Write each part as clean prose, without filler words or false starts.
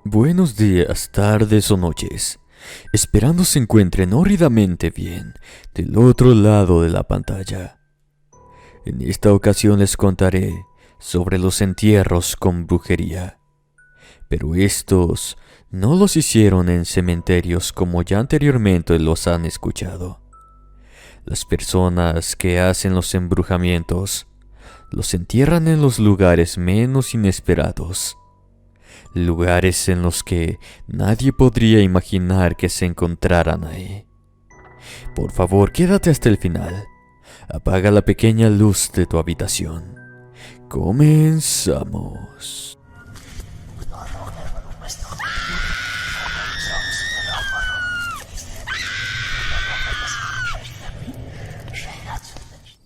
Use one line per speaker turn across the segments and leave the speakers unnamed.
Buenos días, tardes o noches. Esperando se encuentren horridamente bien del otro lado de la pantalla. En esta ocasión les contaré sobre los entierros con brujería. Pero estos no los hicieron en cementerios como ya anteriormente los han escuchado. Las personas que hacen los embrujamientos los entierran en los lugares menos inesperados. Lugares en los que nadie podría imaginar que se encontraran ahí. Por favor, quédate hasta el final. Apaga la pequeña luz de tu habitación. Comenzamos.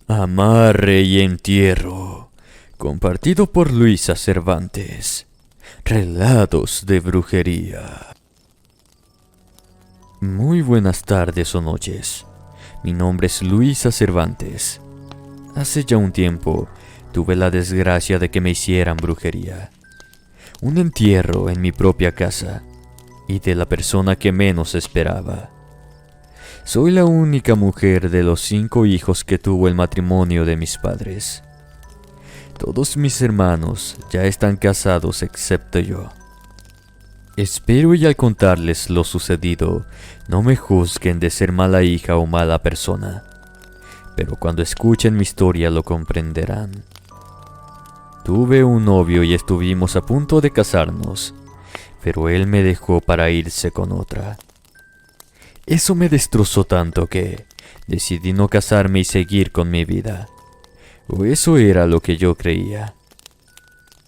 Amarre y entierro. Compartido por Luisa Cervantes. Relatos de brujería. Muy buenas tardes o noches. Mi nombre es Luisa Cervantes. Hace ya un tiempo tuve la desgracia de que me hicieran brujería. Un entierro en mi propia casa y de la persona que menos esperaba. Soy la única mujer de los 5 hijos que tuvo el matrimonio de mis padres. Todos mis hermanos ya están casados excepto yo. Espero y al contarles lo sucedido, no me juzguen de ser mala hija o mala persona, pero cuando escuchen mi historia lo comprenderán. Tuve un novio y estuvimos a punto de casarnos, pero él me dejó para irse con otra. Eso me destrozó tanto que decidí no casarme y seguir con mi vida. O eso era lo que yo creía.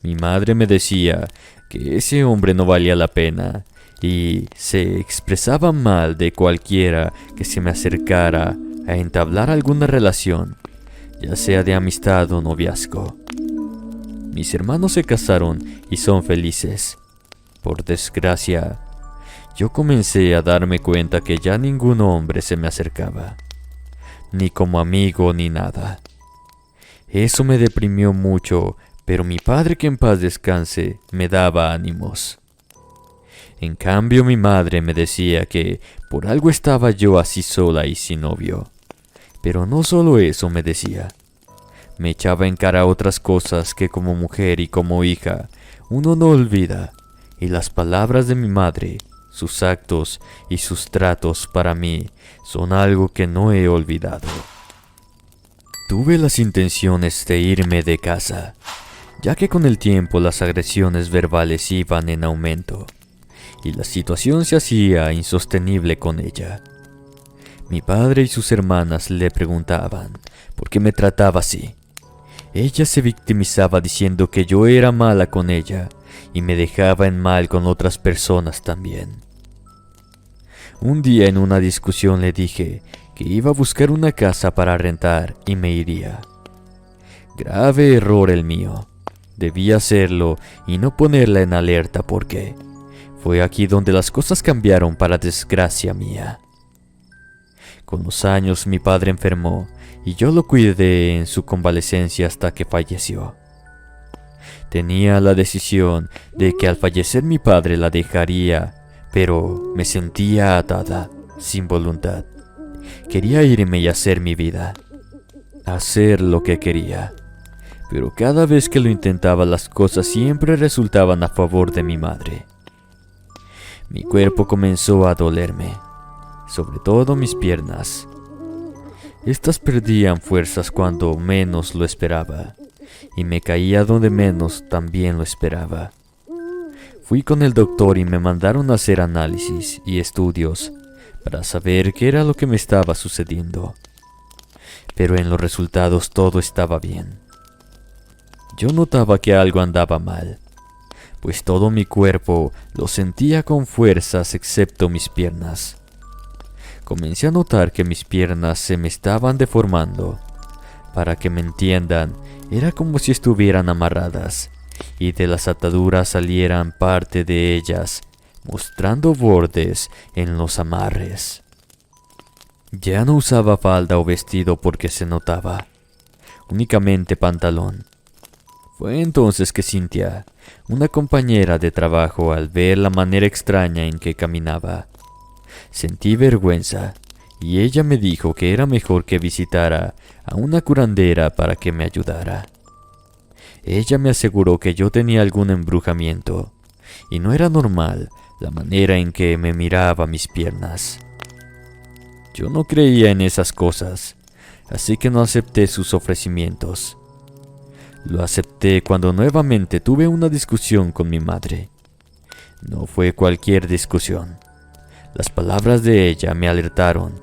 Mi madre me decía que ese hombre no valía la pena y se expresaba mal de cualquiera que se me acercara a entablar alguna relación, ya sea de amistad o noviazgo. Mis hermanos se casaron y son felices. Por desgracia, yo comencé a darme cuenta que ya ningún hombre se me acercaba, ni como amigo ni nada. Eso me deprimió mucho, pero mi padre, que en paz descanse, me daba ánimos. En cambio, mi madre me decía que por algo estaba yo así sola y sin novio. Pero no solo eso me decía. Me echaba en cara otras cosas que como mujer y como hija uno no olvida, y las palabras de mi madre, sus actos y sus tratos para mí son algo que no he olvidado. Tuve las intenciones de irme de casa, ya que con el tiempo las agresiones verbales iban en aumento, y la situación se hacía insostenible con ella. Mi padre y sus hermanas le preguntaban por qué me trataba así. Ella se victimizaba diciendo que yo era mala con ella, y me dejaba en mal con otras personas también. Un día en una discusión le dije que iba a buscar una casa para rentar y me iría. Grave error el mío. Debía hacerlo y no ponerla en alerta porque fue aquí donde las cosas cambiaron para desgracia mía. Con los años mi padre enfermó y yo lo cuidé en su convalecencia hasta que falleció. Tenía la decisión de que al fallecer mi padre la dejaría, pero me sentía atada, sin voluntad. Quería irme y hacer mi vida, hacer lo que quería, pero cada vez que lo intentaba las cosas siempre resultaban a favor de mi madre. Mi cuerpo comenzó a dolerme, sobre todo mis piernas. Estas perdían fuerzas cuando menos lo esperaba, y me caía donde menos también lo esperaba. Fui con el doctor y me mandaron a hacer análisis y estudios para saber qué era lo que me estaba sucediendo. Pero en los resultados todo estaba bien. Yo notaba que algo andaba mal, pues todo mi cuerpo lo sentía con fuerzas excepto mis piernas. Comencé a notar que mis piernas se me estaban deformando. Para que me entiendan, era como si estuvieran amarradas, y de las ataduras salieran parte de ellas, mostrando bordes en los amarres. Ya no usaba falda o vestido porque se notaba, únicamente pantalón. Fue entonces que Cynthia, una compañera de trabajo, al ver la manera extraña en que caminaba, sentí vergüenza y ella me dijo que era mejor que visitara a una curandera para que me ayudara. Ella me aseguró que yo tenía algún embrujamiento y no era normal la manera en que me miraba mis piernas. Yo no creía en esas cosas, así que no acepté sus ofrecimientos. Lo acepté cuando nuevamente tuve una discusión con mi madre. No fue cualquier discusión. Las palabras de ella me alertaron.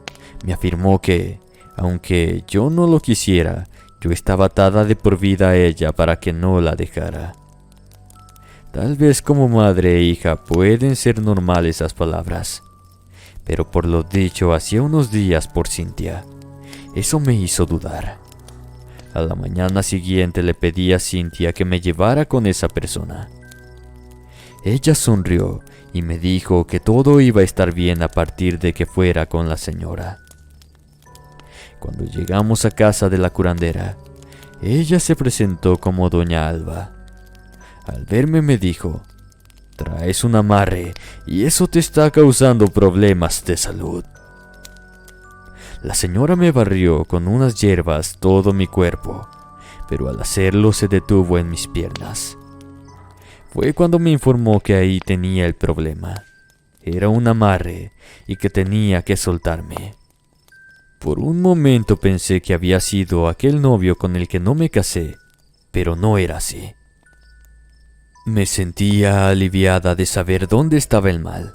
Me afirmó que, aunque yo no lo quisiera, yo estaba atada de por vida a ella para que no la dejara. Tal vez como madre e hija pueden ser normales esas palabras, pero por lo dicho hacía unos días por Cynthia, eso me hizo dudar. A la mañana siguiente le pedí a Cynthia que me llevara con esa persona. Ella sonrió y me dijo que todo iba a estar bien a partir de que fuera con la señora. Cuando llegamos a casa de la curandera, ella se presentó como Doña Alba. Al verme me dijo: «Traes un amarre y eso te está causando problemas de salud». La señora me barrió con unas hierbas todo mi cuerpo, pero al hacerlo se detuvo en mis piernas. Fue cuando me informó que ahí tenía el problema. Era un amarre y que tenía que soltarme. Por un momento pensé que había sido aquel novio con el que no me casé, pero no era así. Me sentía aliviada de saber dónde estaba el mal.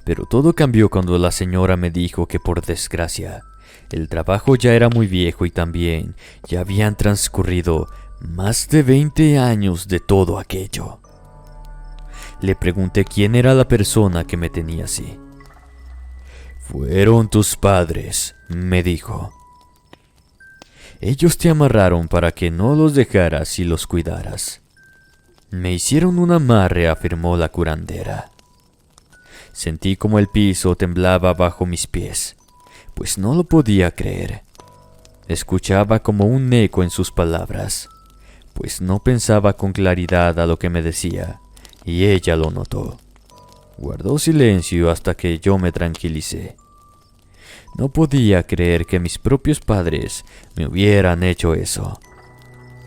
Pero todo cambió cuando la señora me dijo que, por desgracia, el trabajo ya era muy viejo y también ya habían transcurrido más de 20 años de todo aquello. Le pregunté quién era la persona que me tenía así. «Fueron tus padres», me dijo. «Ellos te amarraron para que no los dejaras y los cuidaras». «Me hicieron un amarre», afirmó la curandera. Sentí como el piso temblaba bajo mis pies, pues no lo podía creer. Escuchaba como un eco en sus palabras, pues no pensaba con claridad a lo que me decía, y ella lo notó. Guardó silencio hasta que yo me tranquilicé. No podía creer que mis propios padres me hubieran hecho eso.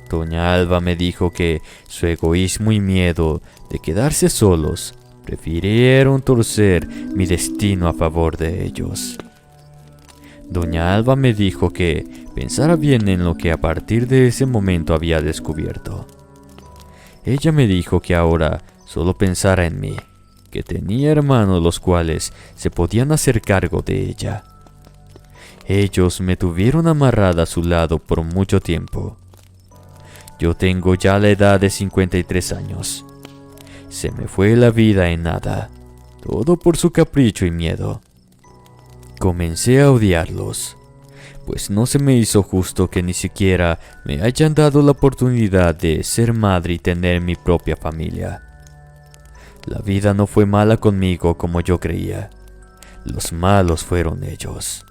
Doña Alba me dijo que su egoísmo y miedo de quedarse solos prefirieron torcer mi destino a favor de ellos. Doña Alba me dijo que pensara bien en lo que a partir de ese momento había descubierto. Ella me dijo que ahora solo pensara en mí, que tenía hermanos los cuales se podían hacer cargo de ella. Ellos me tuvieron amarrada a su lado por mucho tiempo. Yo tengo ya la edad de 53 años. Se me fue la vida en nada, todo por su capricho y miedo. Comencé a odiarlos, pues no se me hizo justo que ni siquiera me hayan dado la oportunidad de ser madre y tener mi propia familia. La vida no fue mala conmigo como yo creía. Los malos fueron ellos.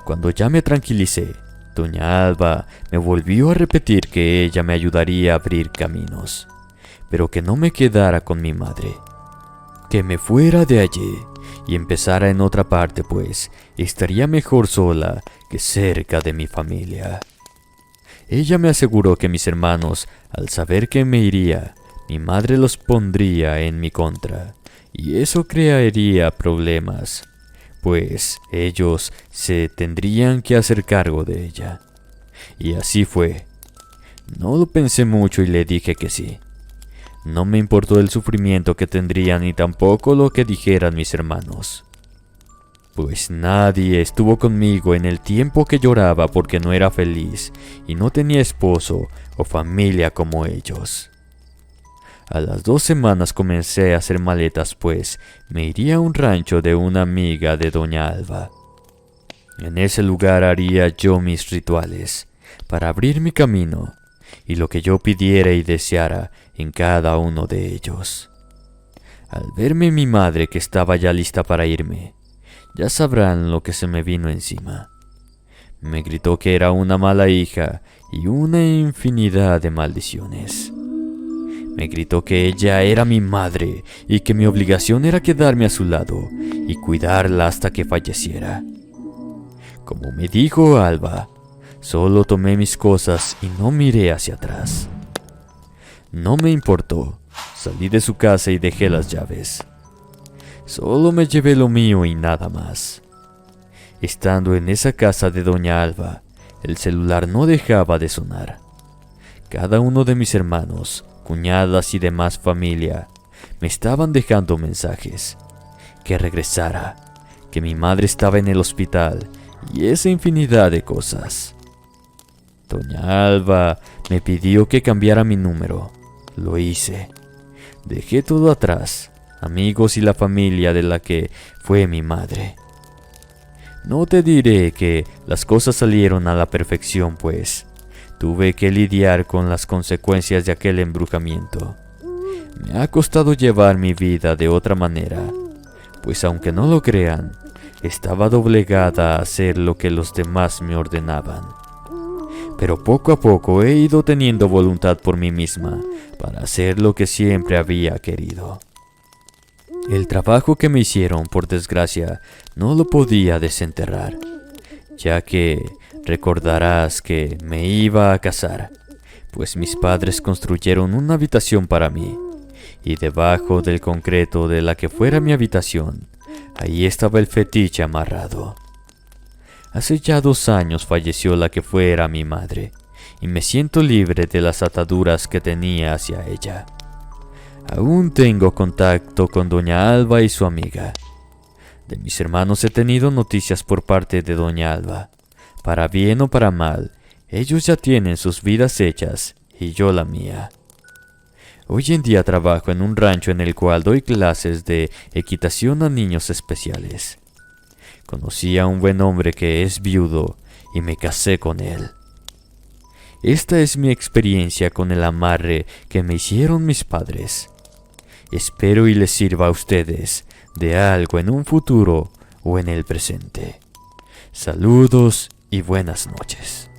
Cuando ya me tranquilicé, Doña Alba me volvió a repetir que ella me ayudaría a abrir caminos, pero que no me quedara con mi madre, que me fuera de allí y empezara en otra parte, pues estaría mejor sola que cerca de mi familia. Ella me aseguró que mis hermanos, al saber que me iría, mi madre los pondría en mi contra, y eso crearía problemas, pues ellos se tendrían que hacer cargo de ella. Y así fue. No lo pensé mucho y le dije que sí. No me importó el sufrimiento que tendrían ni tampoco lo que dijeran mis hermanos, pues nadie estuvo conmigo en el tiempo que lloraba porque no era feliz y no tenía esposo o familia como ellos. A las 2 semanas comencé a hacer maletas, pues me iría a un rancho de una amiga de Doña Alba. En ese lugar haría yo mis rituales para abrir mi camino y lo que yo pidiera y deseara en cada uno de ellos. Al verme mi madre, que estaba ya lista para irme, ya sabrán lo que se me vino encima. Me gritó que era una mala hija y una infinidad de maldiciones. Me gritó que ella era mi madre y que mi obligación era quedarme a su lado y cuidarla hasta que falleciera. Como me dijo Alba, solo tomé mis cosas y no miré hacia atrás. No me importó, salí de su casa y dejé las llaves. Solo me llevé lo mío y nada más. Estando en esa casa de doña Alba, el celular no dejaba de sonar. Cada uno de mis hermanos, cuñadas y demás familia me estaban dejando mensajes. Que regresara, que mi madre estaba en el hospital y esa infinidad de cosas. Doña Alba me pidió que cambiara mi número. Lo hice. Dejé todo atrás, amigos y la familia de la que fue mi madre. No te diré que las cosas salieron a la perfección, pues tuve que lidiar con las consecuencias de aquel embrujamiento. Me ha costado llevar mi vida de otra manera, pues aunque no lo crean, estaba doblegada a hacer lo que los demás me ordenaban. Pero poco a poco he ido teniendo voluntad por mí misma para hacer lo que siempre había querido. El trabajo que me hicieron, por desgracia, no lo podía desenterrar, ya que recordarás que me iba a casar, pues mis padres construyeron una habitación para mí, y debajo del concreto de la que fuera mi habitación, ahí estaba el fetiche amarrado. Hace ya 2 años falleció la que fuera mi madre, y me siento libre de las ataduras que tenía hacia ella. Aún tengo contacto con doña Alba y su amiga. De mis hermanos he tenido noticias por parte de doña Alba. Para bien o para mal, ellos ya tienen sus vidas hechas y yo la mía. Hoy en día trabajo en un rancho en el cual doy clases de equitación a niños especiales. Conocí a un buen hombre que es viudo y me casé con él. Esta es mi experiencia con el amarre que me hicieron mis padres. Espero y les sirva a ustedes de algo en un futuro o en el presente. Saludos y buenas noches.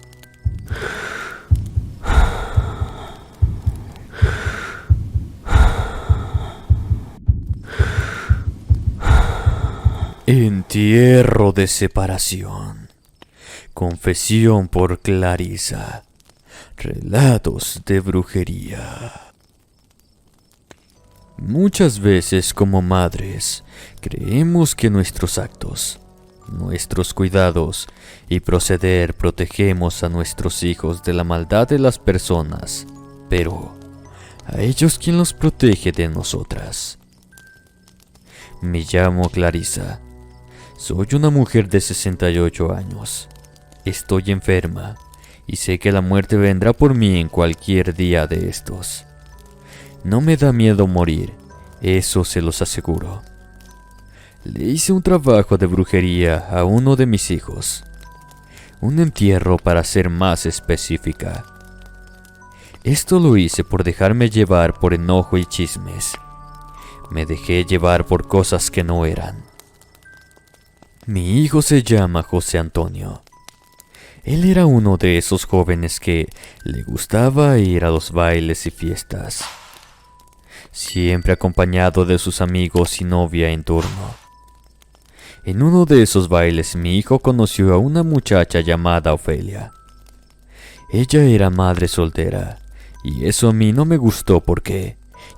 Entierro de separación. Confesión por Clarisa. Relatos de brujería. Muchas veces como madres creemos que nuestros actos, nuestros cuidados y proceder protegemos a nuestros hijos de la maldad de las personas, pero a ellos quien los protege de nosotras. Me llamo Clarisa. Soy una mujer de 68 años. Estoy enferma y sé que la muerte vendrá por mí en cualquier día de estos. No me da miedo morir, eso se los aseguro. Le hice un trabajo de brujería a uno de mis hijos. Un entierro para ser más específica. Esto lo hice por dejarme llevar por enojo y chismes. Me dejé llevar por cosas que no eran. Mi hijo se llama José Antonio. Él era uno de esos jóvenes que le gustaba ir a los bailes y fiestas. Siempre acompañado de sus amigos y novia en turno. En uno de esos bailes mi hijo conoció a una muchacha llamada Ofelia. Ella era madre soltera, y eso a mí no me gustó porque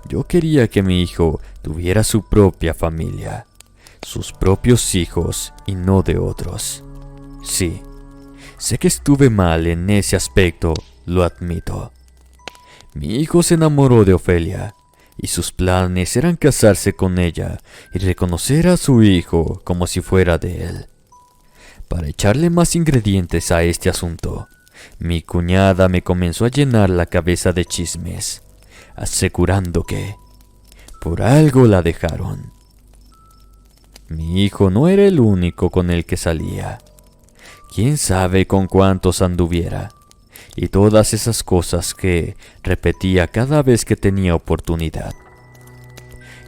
yo quería que mi hijo tuviera su propia familia, sus propios hijos y no de otros. Sí, sé que estuve mal en ese aspecto, lo admito. Mi hijo se enamoró de Ofelia, y sus planes eran casarse con ella y reconocer a su hijo como si fuera de él. Para echarle más ingredientes a este asunto, mi cuñada me comenzó a llenar la cabeza de chismes, asegurando que por algo la dejaron. Mi hijo no era el único con el que salía. Quién sabe con cuántos anduviera. Y todas esas cosas que repetía cada vez que tenía oportunidad.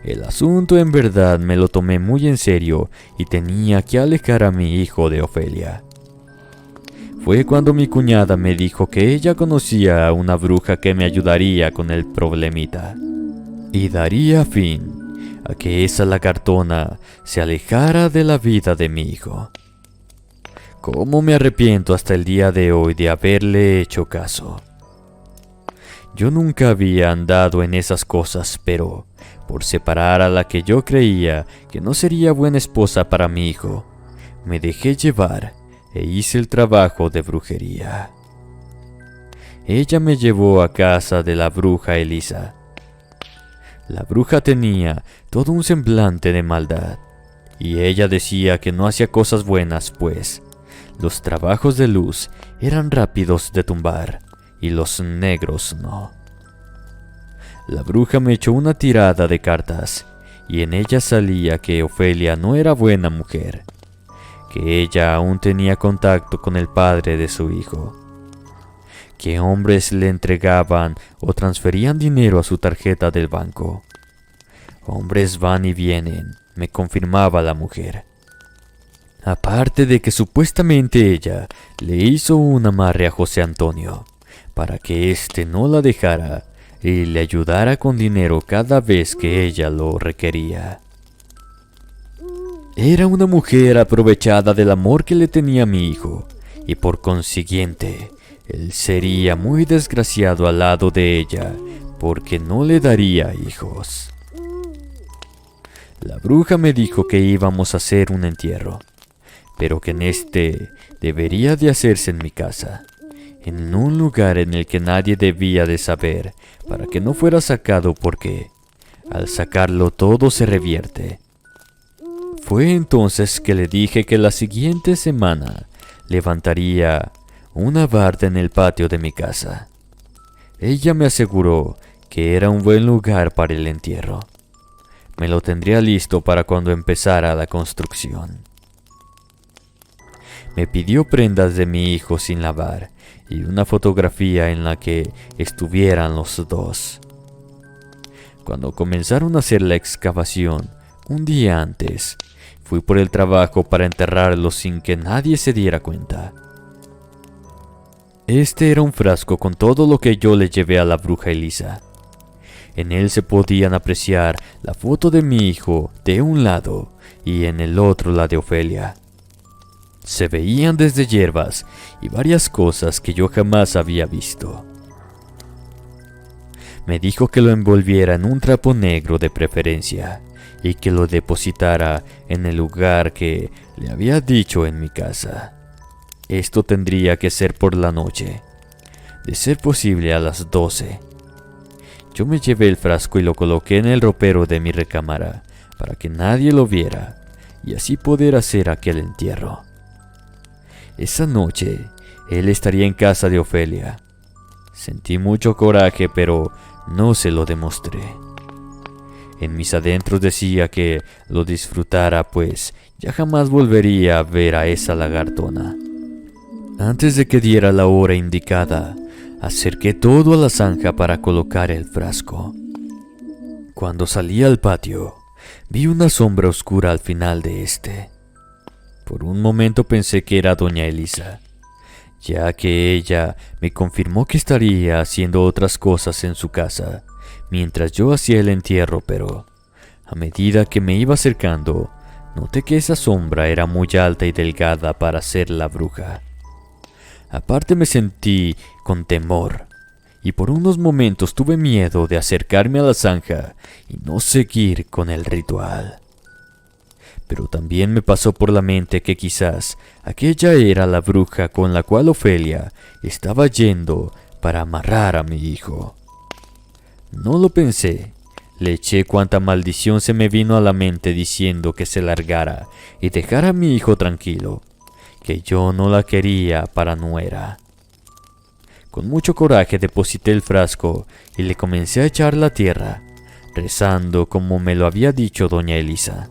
El asunto en verdad me lo tomé muy en serio y tenía que alejar a mi hijo de Ofelia. fue cuando mi cuñada me dijo que ella conocía a una bruja que me ayudaría con el problemita y daría fin a que esa lagartona se alejara de la vida de mi hijo. ¿Cómo me arrepiento hasta el día de hoy de haberle hecho caso? Yo nunca había andado en esas cosas, pero por separar a la que yo creía que no sería buena esposa para mi hijo, me dejé llevar e hice el trabajo de brujería. Ella me llevó a casa de la bruja Elisa. La bruja tenía todo un semblante de maldad, y ella decía que no hacía cosas buenas, pues los trabajos de luz eran rápidos de tumbar y los negros no. La bruja me echó una tirada de cartas y en ella salía que Ofelia no era buena mujer, que ella aún tenía contacto con el padre de su hijo, que hombres le entregaban o transferían dinero a su tarjeta del banco. Hombres van y vienen, me confirmaba la mujer. Aparte de que supuestamente ella le hizo un amarre a José Antonio para que éste no la dejara y le ayudara con dinero cada vez que ella lo requería. Era una mujer aprovechada del amor que le tenía a mi hijo, y por consiguiente, él sería muy desgraciado al lado de ella, porque no le daría hijos. La bruja me dijo que íbamos a hacer un entierro, pero que en este debería de hacerse en mi casa, en un lugar en el que nadie debía de saber, para que no fuera sacado porque, al sacarlo todo se revierte. Fue entonces que le dije que la siguiente semana levantaría una barda en el patio de mi casa. Ella me aseguró que era un buen lugar para el entierro. Me lo tendría listo para cuando empezara la construcción. Me pidió prendas de mi hijo sin lavar y una fotografía en la que estuvieran los dos. Cuando comenzaron a hacer la excavación, un día antes, fui por el trabajo para enterrarlo sin que nadie se diera cuenta. Este era un frasco con todo lo que yo le llevé a la bruja Elisa. En él se podían apreciar la foto de mi hijo de un lado y en el otro la de Ofelia. Se veían desde hierbas y varias cosas que yo jamás había visto. Me dijo que lo envolviera en un trapo negro de preferencia y que lo depositara en el lugar que le había dicho en mi casa. Esto tendría que ser por la noche, de ser posible a las 12. Yo me llevé el frasco y lo coloqué en el ropero de mi recámara para que nadie lo viera y así poder hacer aquel entierro. Esa noche, él estaría en casa de Ofelia. Sentí mucho coraje, pero no se lo demostré. En mis adentros decía que lo disfrutara, pues ya jamás volvería a ver a esa lagartona. Antes de que diera la hora indicada, acerqué todo a la zanja para colocar el frasco. Cuando salí al patio, vi una sombra oscura al final de este. Por un momento pensé que era doña Elisa, ya que ella me confirmó que estaría haciendo otras cosas en su casa, mientras yo hacía el entierro, pero a medida que me iba acercando, noté que esa sombra era muy alta y delgada para ser la bruja. Aparte me sentí con temor, y por unos momentos tuve miedo de acercarme a la zanja y no seguir con el ritual. Pero también me pasó por la mente que quizás aquella era la bruja con la cual Ofelia estaba yendo para amarrar a mi hijo. No lo pensé, le eché cuanta maldición se me vino a la mente diciendo que se largara y dejara a mi hijo tranquilo, que yo no la quería para nuera. Con mucho coraje deposité el frasco y le comencé a echar la tierra, rezando como me lo había dicho doña Elisa,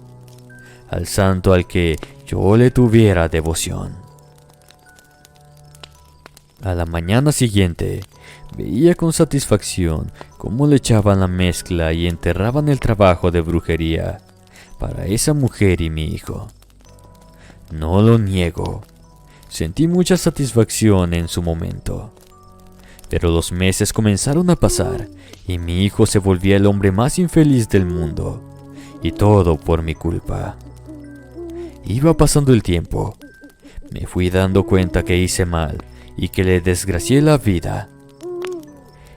al santo al que yo le tuviera devoción. A la mañana siguiente, veía con satisfacción cómo le echaban la mezcla y enterraban el trabajo de brujería para esa mujer y mi hijo. No lo niego, Sentí mucha satisfacción en su momento. Pero los meses comenzaron a pasar y mi hijo se volvía el hombre más infeliz del mundo. Y todo por mi culpa. Iba pasando el tiempo. Me fui dando cuenta que hice mal y que le desgracié la vida.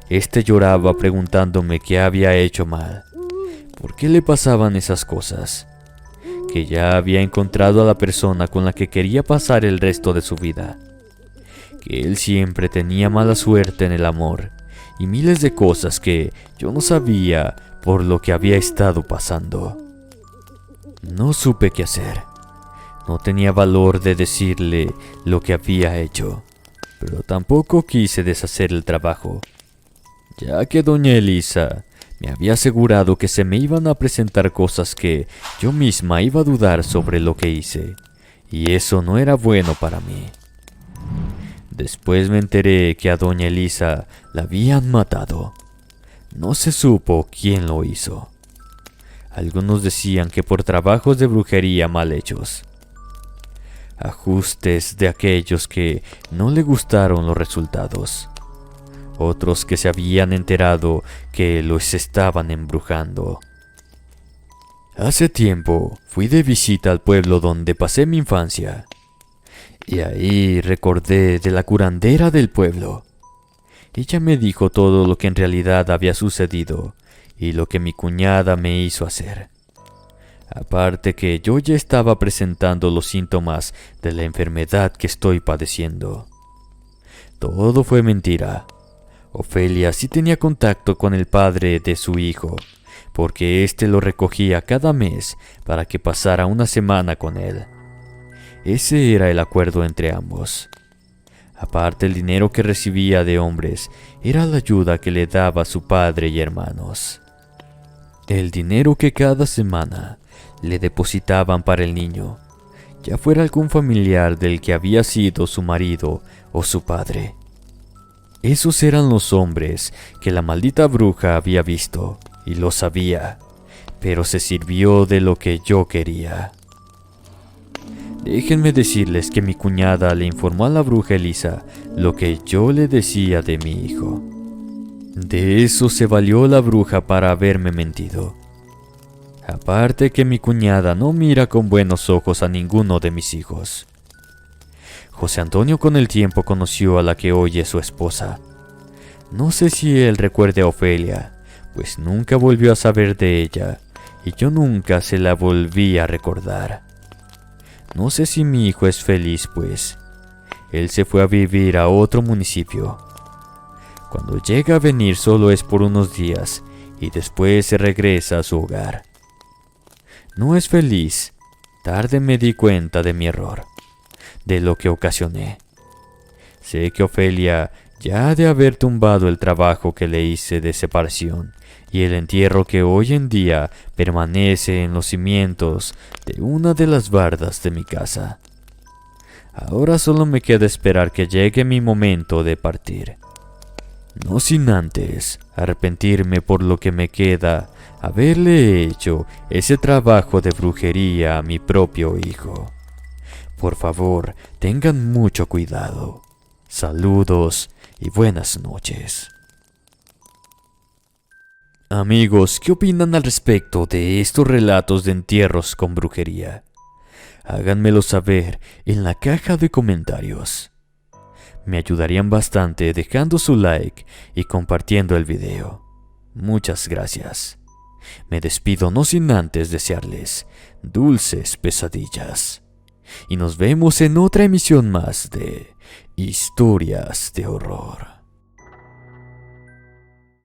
Este lloraba preguntándome qué había hecho mal. ¿Por qué le pasaban esas cosas? Que ya había encontrado a la persona con la que quería pasar el resto de su vida. Que él siempre tenía mala suerte en el amor y miles de cosas que yo no sabía por lo que había estado pasando. No supe qué hacer. No tenía valor de decirle lo que había hecho, pero tampoco quise deshacer el trabajo, ya que doña Elisa me había asegurado que se me iban a presentar cosas que yo misma iba a dudar sobre lo que hice, y eso no era bueno para mí. Después me enteré que a doña Elisa la habían matado. No se supo quién lo hizo. Algunos decían que por trabajos de brujería mal hechos. Ajustes de aquellos que no le gustaron los resultados. Otros que se habían enterado que los estaban embrujando. Hace tiempo fui de visita al pueblo donde pasé mi infancia. Y ahí recordé de la curandera del pueblo. Ella me dijo todo lo que en realidad había sucedido y lo que mi cuñada me hizo hacer. Aparte que yo ya estaba presentando los síntomas de la enfermedad que estoy padeciendo. Todo fue mentira. Ofelia sí tenía contacto con el padre de su hijo, porque éste lo recogía cada mes para que pasara una semana con él. Ese era el acuerdo entre ambos. Aparte, el dinero que recibía de hombres era la ayuda que le daba a su padre y hermanos. El dinero que cada semana le depositaban para el niño, ya fuera algún familiar del que había sido su marido o su padre. Esos eran los hombres que la maldita bruja había visto, y lo sabía, pero se sirvió de lo que yo quería. Déjenme decirles que mi cuñada le informó a la bruja Elisa lo que yo le decía de mi hijo. De eso se valió la bruja para haberme mentido. Aparte que mi cuñada no mira con buenos ojos a ninguno de mis hijos. José Antonio con el tiempo conoció a la que hoy es su esposa. No sé si él recuerde a Ofelia, pues nunca volvió a saber de ella, y yo nunca se la volví a recordar. No sé si mi hijo es feliz, pues él se fue a vivir a otro municipio. Cuando llega a venir solo es por unos días, y después se regresa a su hogar. No es feliz. Tarde me di cuenta de mi error, de lo que ocasioné. Sé que Ofelia ya ha de haber tumbado el trabajo que le hice de separación y el entierro que hoy en día permanece en los cimientos de una de las bardas de mi casa. Ahora solo me queda esperar que llegue mi momento de partir. No sin antes arrepentirme por lo que me queda haberle hecho ese trabajo de brujería a mi propio hijo. Por favor, tengan mucho cuidado. Saludos y buenas noches. Amigos, ¿qué opinan al respecto de estos relatos de entierros con brujería? Háganmelo saber en la caja de comentarios. Me ayudarían bastante dejando su like y compartiendo el video. Muchas gracias. Me despido no sin antes desearles dulces pesadillas. Y nos vemos en otra emisión más de Historias de Horror.